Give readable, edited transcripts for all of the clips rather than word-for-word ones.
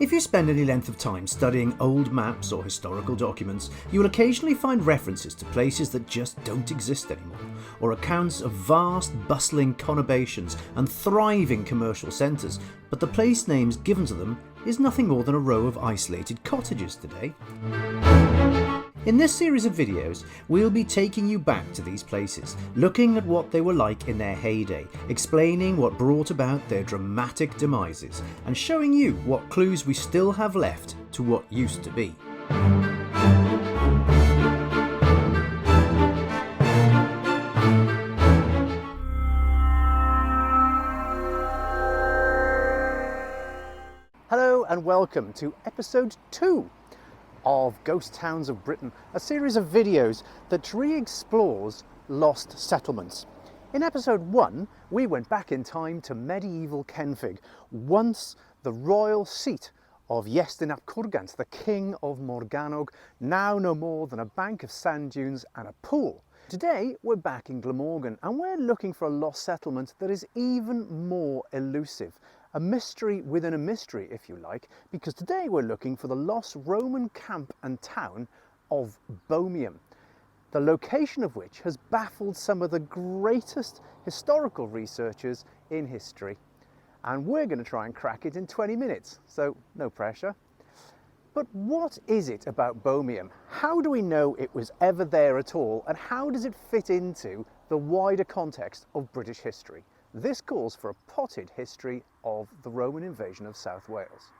If you spend any length of time studying old maps or historical documents, you will occasionally find references to places that just don't exist anymore, or accounts of vast, bustling conurbations and thriving commercial centres, but the place names given to them is nothing more than a row of isolated cottages today. In this series of videos, we'll be taking you back to these places, looking at what they were like in their heyday, explaining what brought about their dramatic demises, and showing you what clues we still have left to what used to be. Hello and welcome to episode 2 of Ghost Towns of Britain, a series of videos that re-explores lost settlements. In episode 1, we went back in time to medieval Kenfig, once the royal seat of Iestyn ap Cwrgant, the King of Morgannwg, now no more than a bank of sand dunes and a pool. Today we're back in Glamorgan and we're looking for a lost settlement that is even more elusive. A mystery within a mystery, if you like, because today we're looking for the lost Roman camp and town of Bomium, the location of which has baffled some of the greatest historical researchers in history. And we're going to try and crack it in 20 minutes, so no pressure. But what is it about Bomium? How do we know it was ever there at all, and how does it fit into the wider context of British history? This calls for a potted history of the Roman invasion of South Wales.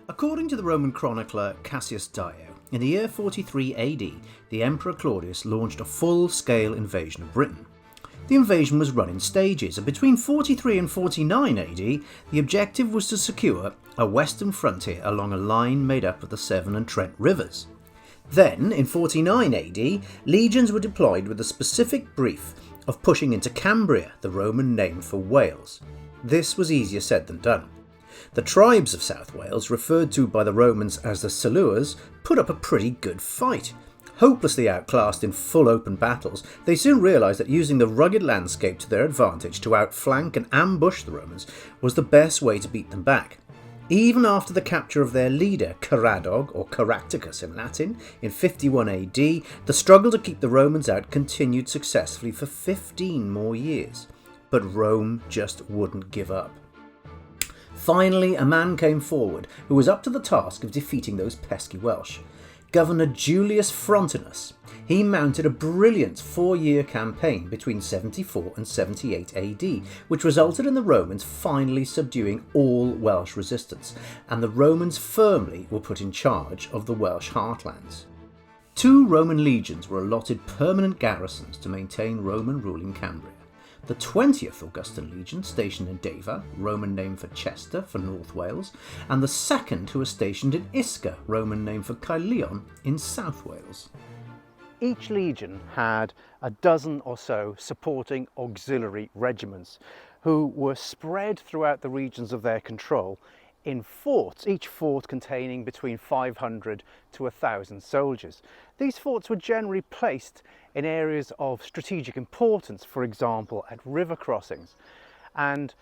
According to the Roman chronicler Cassius Dio, in the year 43 AD, the Emperor Claudius launched a full-scale invasion of Britain. The invasion was run in stages, and between 43 and 49 AD, the objective was to secure a western frontier along a line made up of the Severn and Trent rivers. Then, in 49 AD, legions were deployed with the specific brief of pushing into Cambria, the Roman name for Wales. This was easier said than done. The tribes of South Wales, referred to by the Romans as the Silures, put up a pretty good fight. Hopelessly outclassed in full open battles, they soon realised that using the rugged landscape to their advantage to outflank and ambush the Romans was the best way to beat them back. Even after the capture of their leader, Caradog, or Caractacus in Latin, in 51 AD, the struggle to keep the Romans out continued successfully for 15 more years. But Rome just wouldn't give up. Finally, a man came forward who was up to the task of defeating those pesky Welsh. Governor Julius Frontinus. He mounted a brilliant 4-year campaign between 74 and 78 AD, which resulted in the Romans finally subduing all Welsh resistance, and the Romans firmly were put in charge of the Welsh heartlands. 2 Roman legions were allotted permanent garrisons to maintain Roman rule in Cambria. The 20th Augustan Legion, stationed in Deva, Roman name for Chester for North Wales, and the 2nd, who was stationed in Isca, Roman name for Caerleon in South Wales. Each legion had a dozen or so supporting auxiliary regiments who were spread throughout the regions of their control in forts, each fort containing between 500 to 1,000 soldiers. These forts were generally placed in areas of strategic importance, for example at river crossings, and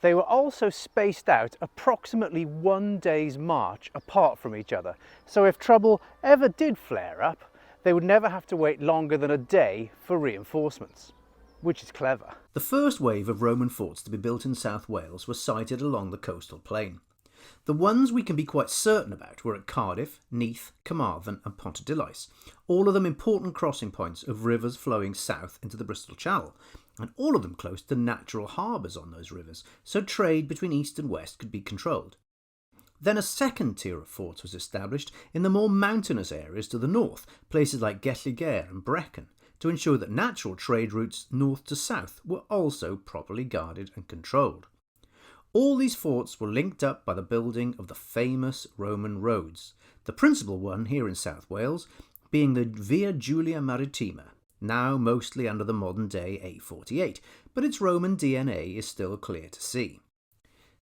they were also spaced out approximately 1 day's march apart from each other. So if trouble ever did flare up, they would never have to wait longer than a day for reinforcements, which is clever. The first wave of Roman forts to be built in South Wales was sited along the coastal plain. The ones we can be quite certain about were at Cardiff, Neath, Carmarthen and Pontarddulais, all of them important crossing points of rivers flowing south into the Bristol Channel, and all of them close to natural harbours on those rivers, so trade between east and west could be controlled. Then a second tier of forts was established in the more mountainous areas to the north, places like Gelligaer and Brecon, to ensure that natural trade routes north to south were also properly guarded and controlled. All these forts were linked up by the building of the famous Roman roads, the principal one here in South Wales being the Via Julia Maritima, now mostly under the modern-day A48, but its Roman DNA is still clear to see.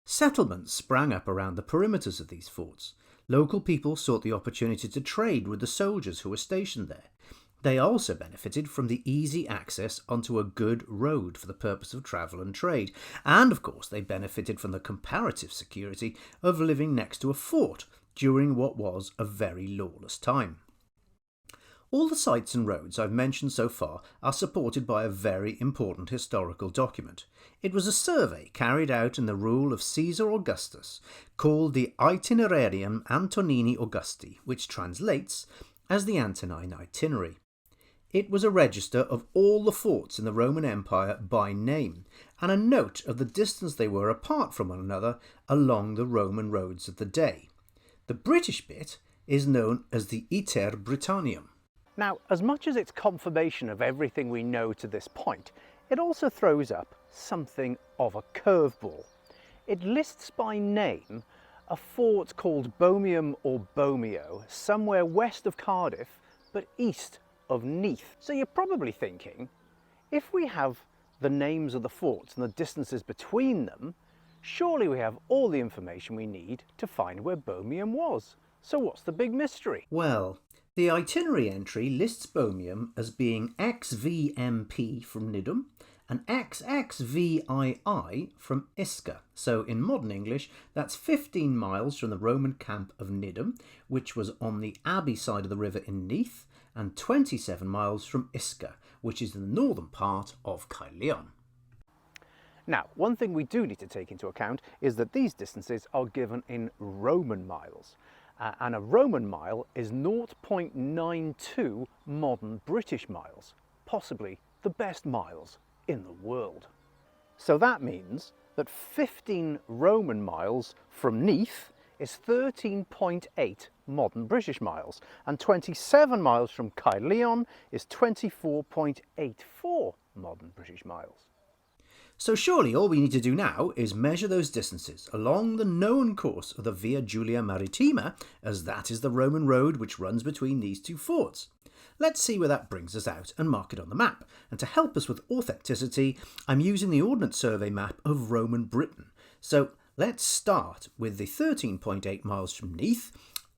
Settlements sprang up around the perimeters of these forts. Local people sought the opportunity to trade with the soldiers who were stationed there. They also benefited from the easy access onto a good road for the purpose of travel and trade, and of course they benefited from the comparative security of living next to a fort during what was a very lawless time. All the sites and roads I've mentioned so far are supported by a very important historical document. It was a survey carried out in the rule of Caesar Augustus called the Itinerarium Antonini Augusti, which translates as the Antonine Itinerary. It was a register of all the forts in the Roman Empire by name, and a note of the distance they were apart from one another along the Roman roads of the day. The British bit is known as the Iter Britannium. Now, as much as it's confirmation of everything we know to this point, it also throws up something of a curveball. It lists by name a fort called Bomium or Bomio, somewhere west of Cardiff, but east of Neath. So you're probably thinking, if we have the names of the forts and the distances between them, surely we have all the information we need to find where Bomium was. So what's the big mystery? Well, the itinerary entry lists Bomium as being XVMP from Nidham and XXVII from Isca. So in modern English, that's 15 miles from the Roman camp of Nidham, which was on the Abbey side of the river in Neath, and 27 miles from Isca, which is in the northern part of Caerleon. Now, one thing we do need to take into account is that these distances are given in Roman miles. And a Roman mile is 0.92 modern British miles, possibly the best miles in the world. So that means that 15 Roman miles from Neath is 13.8 modern British miles, and 27 miles from Caerleon is 24.84 modern British miles. So surely all we need to do now is measure those distances along the known course of the Via Julia Maritima, as that is the Roman road which runs between these two forts. Let's see where that brings us out and mark it on the map. And to help us with authenticity, I'm using the Ordnance Survey map of Roman Britain. So let's start with the 13.8 miles from Neath,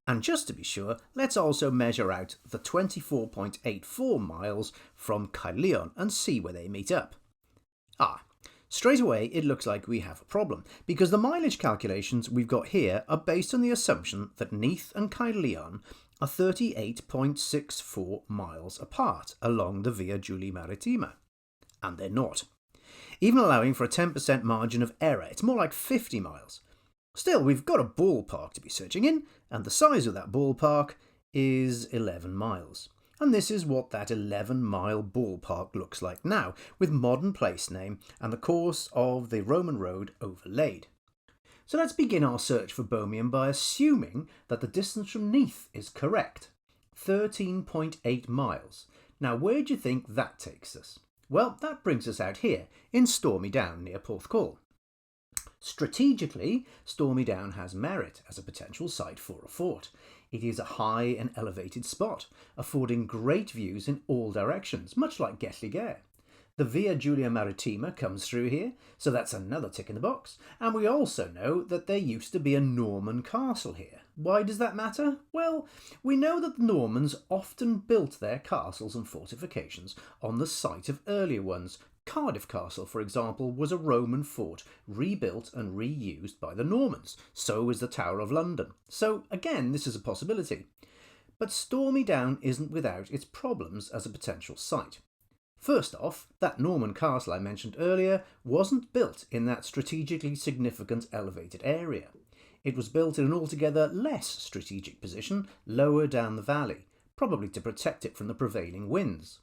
and just to be sure, let's also measure out the 24.84 miles from Caerleon and see where they meet up. Straight away, it looks like we have a problem, because the mileage calculations we've got here are based on the assumption that Neath and Caerleon are 38.64 miles apart along the Via Julia Maritima. And they're not. Even allowing for a 10% margin of error, it's more like 50 miles. Still, we've got a ballpark to be searching in, and the size of that ballpark is 11 miles. And this is what that 11-mile ballpark looks like now, with modern place name and the course of the Roman road overlaid. So let's begin our search for Bomium by assuming that the distance from Neath is correct, 13.8 miles. Now where do you think that takes us? Well, that brings us out here, in Stormy Down near Porthcawl. Strategically, Stormy Down has merit as a potential site for a fort. It is a high and elevated spot, affording great views in all directions, much like Gelligair. The Via Julia Maritima comes through here, so that's another tick in the box. And we also know that there used to be a Norman castle here. Why does that matter? Well, we know that the Normans often built their castles and fortifications on the site of earlier ones. Cardiff Castle, for example, was a Roman fort rebuilt and reused by the Normans. So is the Tower of London. So again, this is a possibility. But Stormy Down isn't without its problems as a potential site. First off, that Norman castle I mentioned earlier wasn't built in that strategically significant elevated area. It was built in an altogether less strategic position lower down the valley, probably to protect it from the prevailing winds.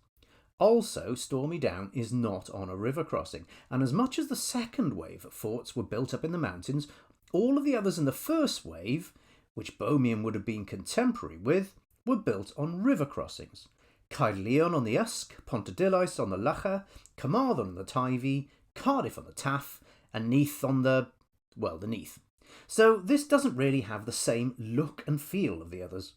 Also, Stormy Down is not on a river crossing, and as much as the second wave of forts were built up in the mountains, all of the others in the first wave, which Bomium would have been contemporary with, were built on river crossings. Caerleon on the Usk, Pontydilais on the Lacha, Carmarthen on the Teifi, Cardiff on the Taff, and Neath on the Neath. So this doesn't really have the same look and feel of the others.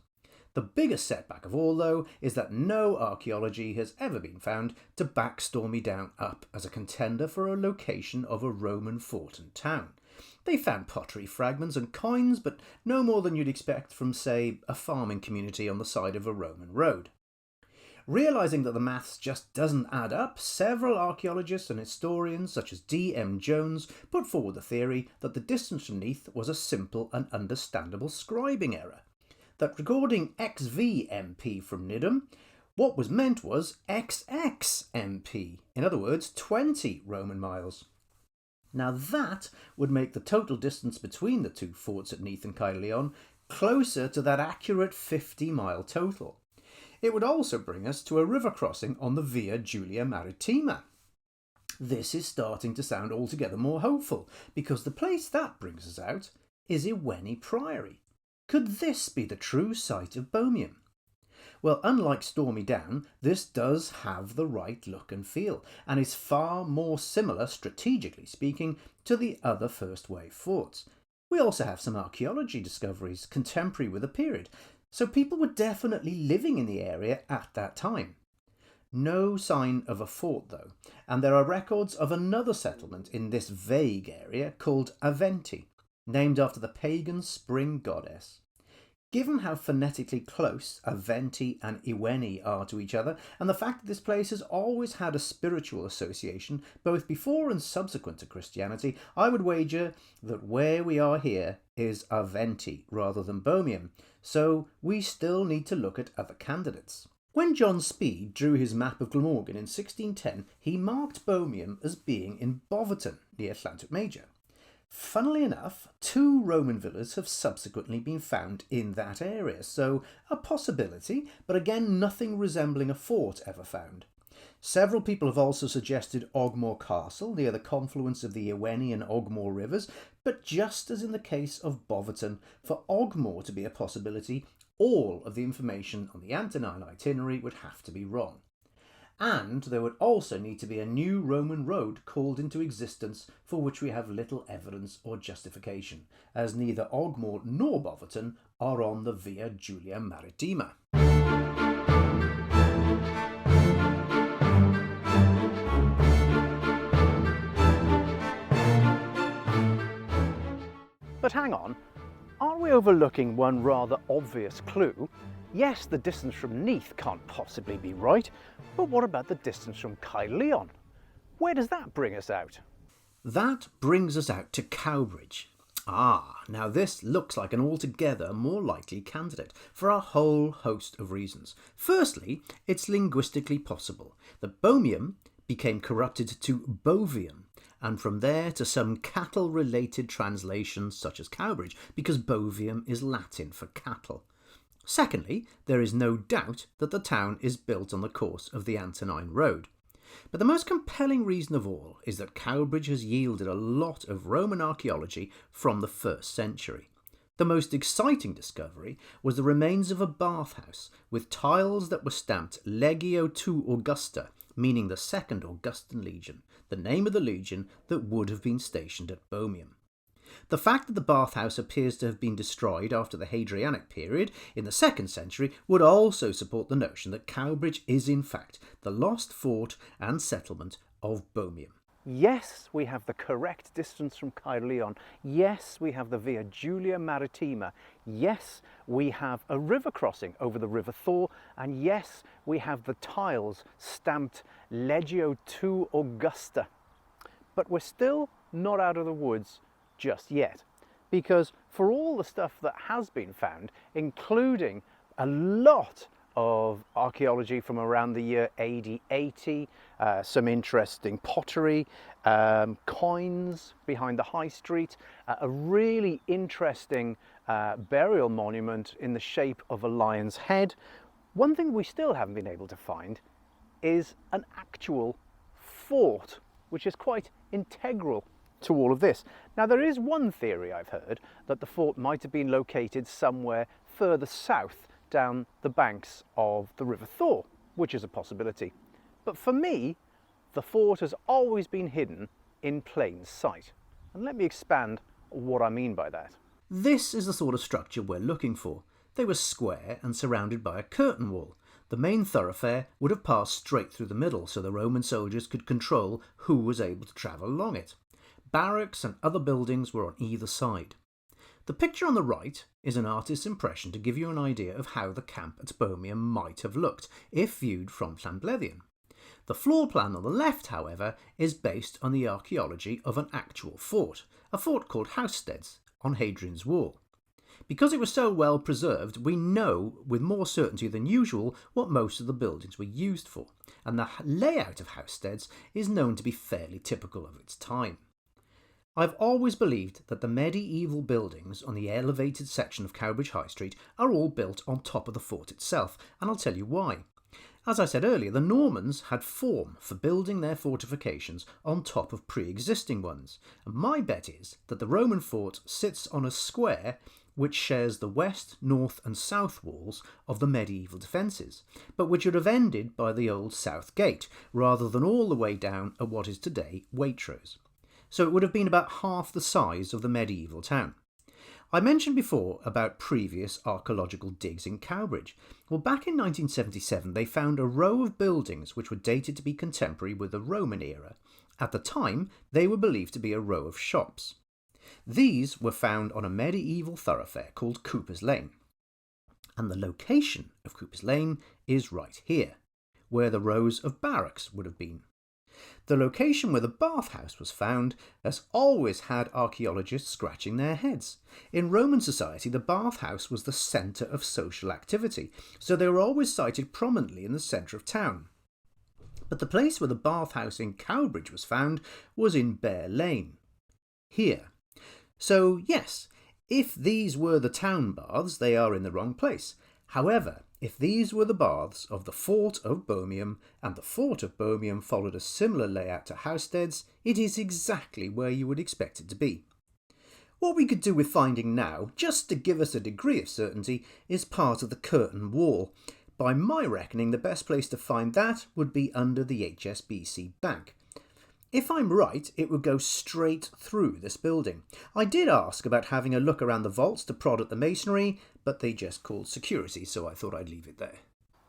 The biggest setback of all, though, is that no archaeology has ever been found to back Stormy Down up as a contender for a location of a Roman fort and town. They found pottery fragments and coins, but no more than you'd expect from, say, a farming community on the side of a Roman road. Realising that the maths just doesn't add up, several archaeologists and historians such as D.M. Jones put forward the theory that the distance from Neath was a simple and understandable scribing error. That recording XVMP from Nidham, what was meant was XXMP, in other words 20 Roman miles. Now that would make the total distance between the two forts at Neath and Caerleon closer to that accurate 50-mile total. It would also bring us to a river crossing on the Via Julia Maritima. This is starting to sound altogether more hopeful, because the place that brings us out is Ewenny Priory. Could this be the true site of Bomium? Well, unlike Stormy Down, this does have the right look and feel, and is far more similar, strategically speaking, to the other first wave forts. We also have some archaeology discoveries contemporary with the period, so people were definitely living in the area at that time. No sign of a fort though, and there are records of another settlement in this vague area called Aventi, named after the pagan spring goddess. Given how phonetically close Aventi and Ewenny are to each other, and the fact that this place has always had a spiritual association both before and subsequent to Christianity, I would wager that where we are here is Aventi rather than Bomium, so we still need to look at other candidates. When John Speed drew his map of Glamorgan in 1610, he marked Bomium as being in Boverton, near Llantylt Major. Funnily enough, 2 Roman villas have subsequently been found in that area, so a possibility, but again nothing resembling a fort ever found. Several people have also suggested Ogmore Castle near the confluence of the Ewenny and Ogmore rivers, but just as in the case of Boverton, for Ogmore to be a possibility, all of the information on the Antonine Itinerary would have to be wrong. And there would also need to be a new Roman road called into existence, for which we have little evidence or justification, as neither Ogmore nor Boverton are on the Via Julia Maritima. But hang on, aren't we overlooking one rather obvious clue? Yes, the distance from Neath can't possibly be right, but what about the distance from Caerleon? Where does that bring us out? That brings us out to Cowbridge. Now this looks like an altogether more likely candidate for a whole host of reasons. Firstly, it's linguistically possible that Bomium became corrupted to Bovium, and from there to some cattle-related translations such as Cowbridge, because Bovium is Latin for cattle. Secondly, there is no doubt that the town is built on the course of the Antonine Road. But the most compelling reason of all is that Cowbridge has yielded a lot of Roman archaeology from the 1st century. The most exciting discovery was the remains of a bathhouse with tiles that were stamped Legio II Augusta, meaning the 2nd Augustan Legion, the name of the legion that would have been stationed at Bomium. The fact that the bathhouse appears to have been destroyed after the Hadrianic period in the 2nd century would also support the notion that Cowbridge is in fact the lost fort and settlement of Bomium. Yes, we have the correct distance from Caerleon. Yes, we have the Via Julia Maritima. Yes, we have a river crossing over the River Thor. And yes, we have the tiles stamped Legio II Augusta. But we're still not out of the woods just yet, because for all the stuff that has been found, including a lot of archaeology from around the year AD 80, some interesting pottery, coins behind the high street, a really interesting burial monument in the shape of a lion's head. One thing we still haven't been able to find is an actual fort, which is quite integral to all of this. Now, there is one theory I've heard that the fort might have been located somewhere further south down the banks of the River Thor, which is a possibility. But for me, the fort has always been hidden in plain sight. And let me expand what I mean by that. This is the sort of structure we're looking for. They were square and surrounded by a curtain wall. The main thoroughfare would have passed straight through the middle, so the Roman soldiers could control who was able to travel along it. Barracks and other buildings were on either side. The picture on the right is an artist's impression to give you an idea of how the camp at Bomium might have looked if viewed from Llanblethian. The floor plan on the left, however, is based on the archaeology of an actual fort, a fort called Housesteads, on Hadrian's Wall. Because it was so well preserved, we know with more certainty than usual what most of the buildings were used for, and the layout of Housesteads is known to be fairly typical of its time. I've always believed that the medieval buildings on the elevated section of Cowbridge High Street are all built on top of the fort itself, and I'll tell you why. As I said earlier, the Normans had form for building their fortifications on top of pre-existing ones, and my bet is that the Roman fort sits on a square which shares the west, north and south walls of the medieval defences, but which would have ended by the old south gate, rather than all the way down at what is today Waitrose. So it would have been about half the size of the medieval town. I mentioned before about previous archaeological digs in Cowbridge. Well, back in 1977 they found a row of buildings which were dated to be contemporary with the Roman era. At the time, they were believed to be a row of shops. These were found on a medieval thoroughfare called Cooper's Lane. And the location of Cooper's Lane is right here, where the rows of barracks would have been. The location where the bathhouse was found has always had archaeologists scratching their heads. In Roman society, the bathhouse was the centre of social activity, so they were always sited prominently in the centre of town. But the place where the bathhouse in Cowbridge was found was in Bear Lane, here. So yes, if these were the town baths, they are in the wrong place. However, if these were the baths of the fort of Bomium, and the fort of Bomium followed a similar layout to Housesteads, it is exactly where you would expect it to be. What we could do with finding now, just to give us a degree of certainty, is part of the curtain wall. By my reckoning, the best place to find that would be under the HSBC Bank. If I'm right, it would go straight through this building. I did ask about having a look around the vaults to prod at the masonry, but they just called security, so I thought I'd leave it there.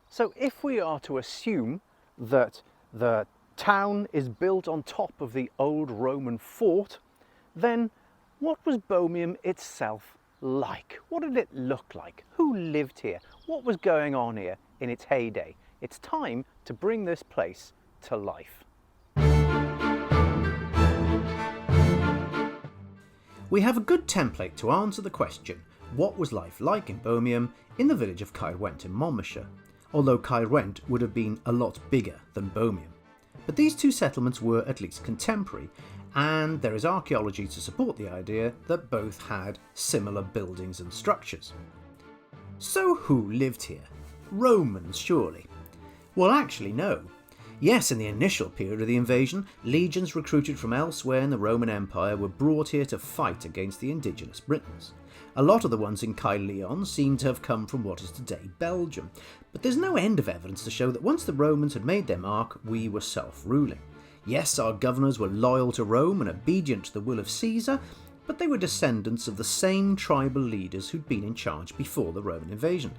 So if we are to assume that the town is built on top of the old Roman fort, then what was Bomium itself like? What did it look like? Who lived here? What was going on here in its heyday? It's time to bring this place to life. We have a good template to answer the question, what was life like in Bomium, in the village of Caerwent in Monmouthshire, although Caerwent would have been a lot bigger than Bomium. But these two settlements were at least contemporary, and there is archaeology to support the idea that both had similar buildings and structures. So who lived here? Romans, surely? Well, actually no. Yes, in the initial period of the invasion, legions recruited from elsewhere in the Roman Empire were brought here to fight against the indigenous Britons. A lot of the ones in Caerleon seem to have come from what is today Belgium, but there's no end of evidence to show that once the Romans had made their mark, we were self-ruling. Yes, our governors were loyal to Rome and obedient to the will of Caesar, but they were descendants of the same tribal leaders who'd been in charge before the Roman invasion.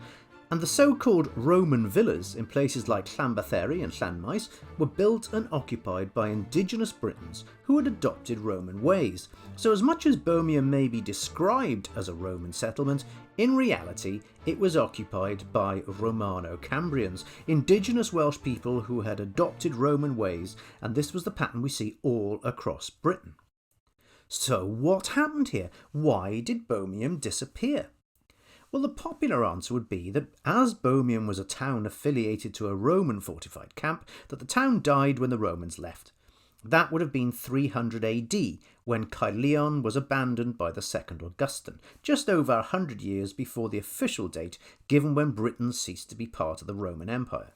And the so-called Roman villas in places like Llanbathery and Llanmaes were built and occupied by indigenous Britons who had adopted Roman ways. So as much as Bomium may be described as a Roman settlement, in reality it was occupied by Romano-Cambrians, indigenous Welsh people who had adopted Roman ways, and this was the pattern we see all across Britain. So what happened here? Why did Bomium disappear? Well, the popular answer would be that as Bomium was a town affiliated to a Roman fortified camp, that the town died when the Romans left. That would have been 300 AD, when Caerleon was abandoned by the second Augustan, just over 100 years before the official date given when Britain ceased to be part of the Roman Empire.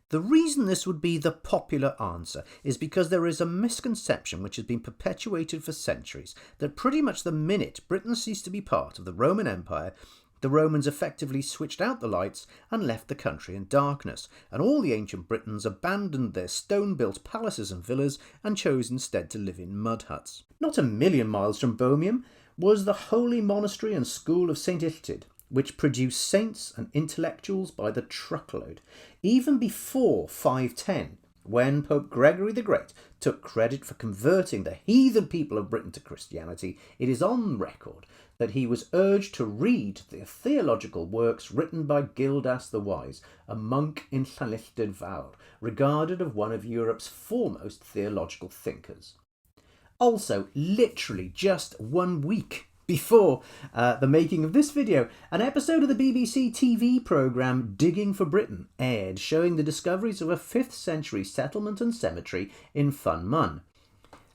The reason this would be the popular answer is because there is a misconception which has been perpetuated for centuries that pretty much the minute Britain ceased to be part of the Roman Empire, the Romans effectively switched out the lights and left the country in darkness, and all the ancient Britons abandoned their stone-built palaces and villas and chose instead to live in mud huts. Not a million miles from Bomium was the holy monastery and school of St. Illtyd, which produced saints and intellectuals by the truckload. Even before 510, When Pope Gregory the Great took credit for converting the heathen people of Britain to Christianity, it is on record that he was urged to read the theological works written by Gildas the Wise, a monk in Vale, regarded as one of Europe's foremost theological thinkers. Also, literally just 1 week before the making of this video, an episode of the BBC TV programme Digging for Britain aired, showing the discoveries of a 5th century settlement and cemetery in Funmun.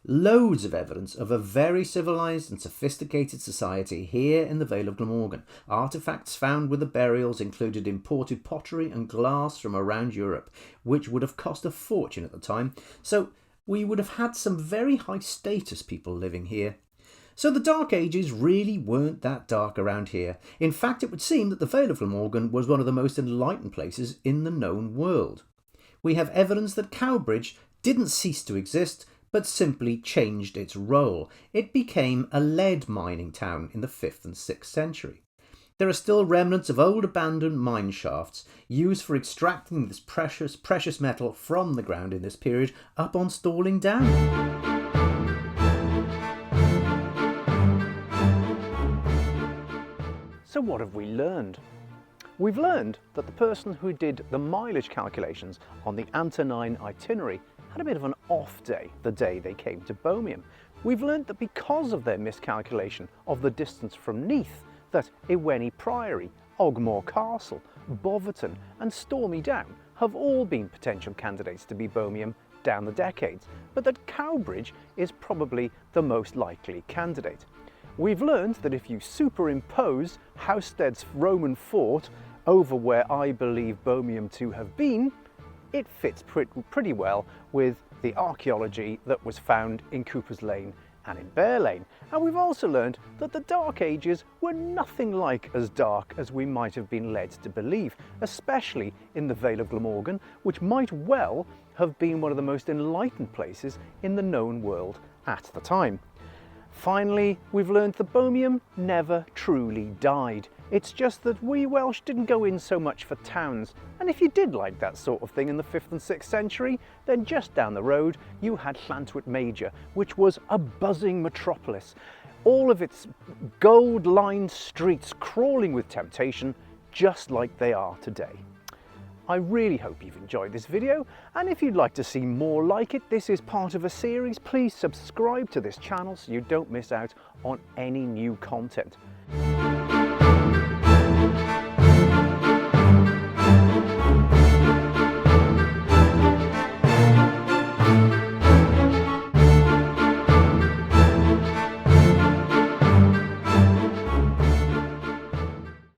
Loads of evidence of a very civilised and sophisticated society here in the Vale of Glamorgan. Artefacts found with the burials included imported pottery and glass from around Europe, which would have cost a fortune at the time, so we would have had some very high status people living here. So the Dark Ages really weren't that dark around here. In fact, it would seem that the Vale of Glamorgan was one of the most enlightened places in the known world. We have evidence that Cowbridge didn't cease to exist, but simply changed its role. It became a lead mining town in the 5th and 6th century. There are still remnants of old abandoned mine shafts used for extracting this precious metal from the ground in this period up on Stormy Down. So what have we learned? We've learned that the person who did the mileage calculations on the Antonine Itinerary had a bit of an off day the day they came to Bomium. We've learned that because of their miscalculation of the distance from Neath, that Ewenny Priory, Ogmore Castle, Boverton and Stormy Down have all been potential candidates to be Bomium down the decades, but that Cowbridge is probably the most likely candidate. We've learned that if you superimpose Housestead's Roman fort over where I believe Bomium to have been, it fits pretty well with the archaeology that was found in Cooper's Lane and in Bear Lane. And we've also learned that the Dark Ages were nothing like as dark as we might have been led to believe, especially in the Vale of Glamorgan, which might well have been one of the most enlightened places in the known world at the time. Finally, we've learned that Bomium never truly died. It's just that we Welsh didn't go in so much for towns. And if you did like that sort of thing in the 5th and 6th century, then just down the road you had Llantwit Major, which was a buzzing metropolis. All of its gold-lined streets crawling with temptation, just like they are today. I really hope you've enjoyed this video, and if you'd like to see more like it, this is part of a series. Please subscribe to this channel so you don't miss out on any new content.